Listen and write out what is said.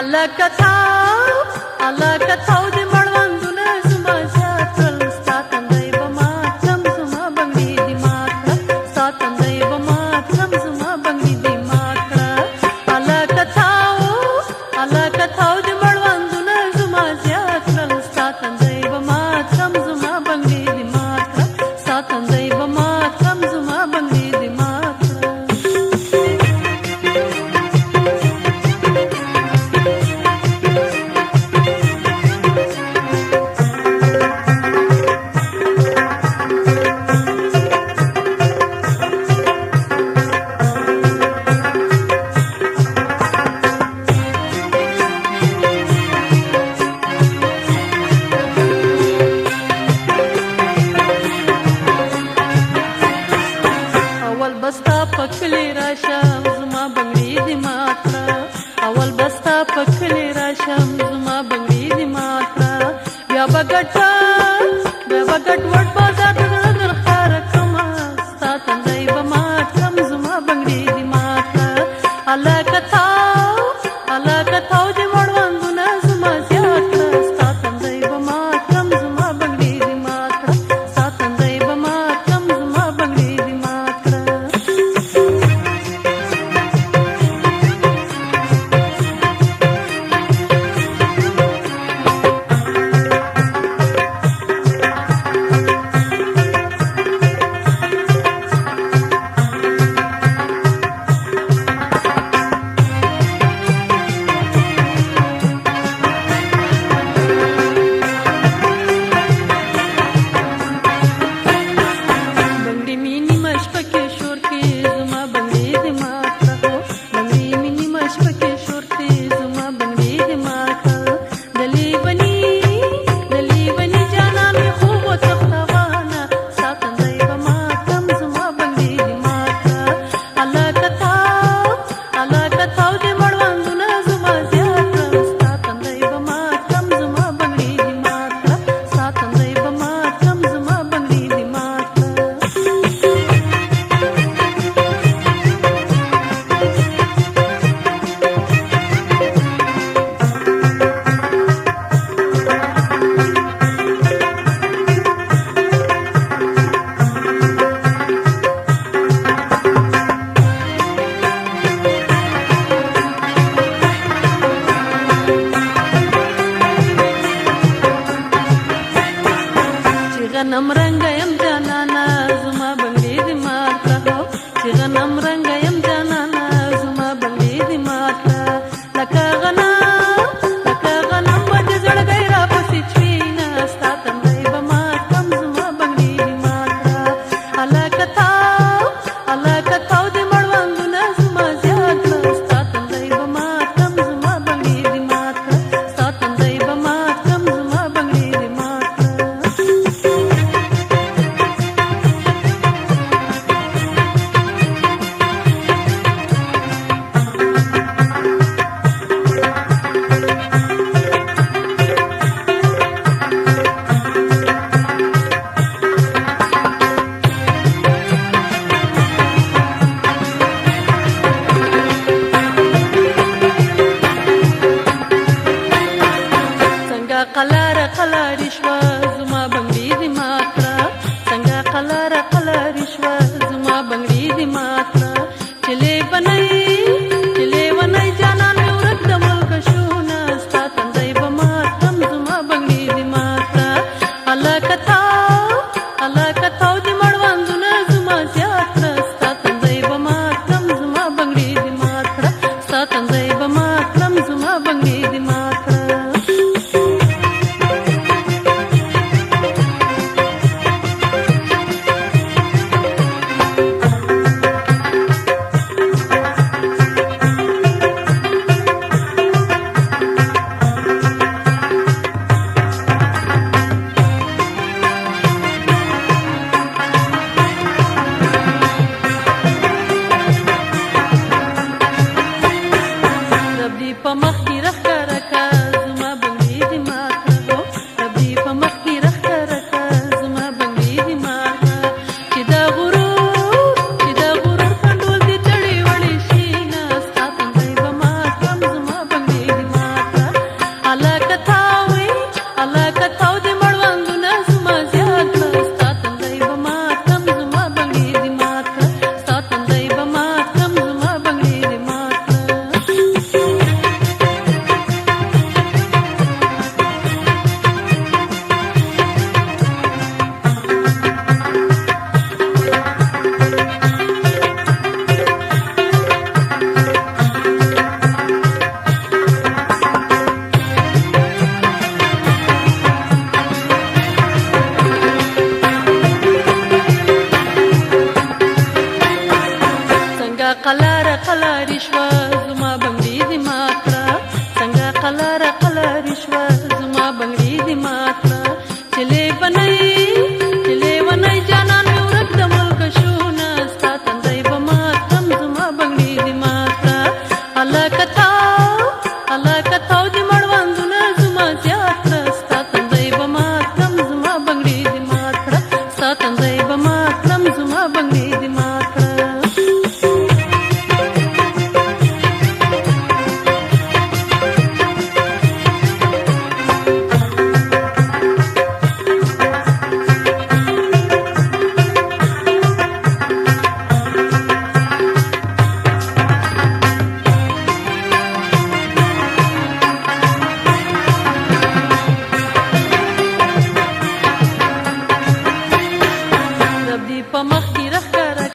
الله کتاو دې مړوندونه زما زیات کړل ستا تندی به مات کړم زما بنګړي دې مات کړه ستا تندی به مات کړم زما بنګړي دې مات کړه الله کتاو دې مړوندونه زما زیات کړل ستا تندی به مات کړم زما بنګړي دې مات کړه ستا تندی به مات کړم زما بنګړي دې مات کړه بستا پکلی راشم زما بنگړي دې مات کړه اول بستا پکلی راشم زما بنگړي دې مات کړه بیا به ګټ وټ بازار ته در ښکار کړمه ستا تندی به مات کړم زما بنگړي دې مات کړه الله کتاو دې مړوندونه زما زیات کړه ستا تندی به مات کړم زما بنگړي دې مات کړه ستا تندی به مات کړم زما بنگړي دې مات کړه څنګه قلاره قلاري شوه زما بنګړي دې مات کړه څنګه قلاره قلاري شوه زما بنګړي دې مات کړه چې لیونی جانان مې ورک د ملک شونه ستا تندی به مات کړم زما بنګړي دې مات کړه هلکه تاو دې مړوندونه زما زیات کړه ستا تندی به مات کړم زما بنګړي دې مات کړه ستا تندی به مات کړم زما بنګړي دې مات کړه په مخ کې رخ کړه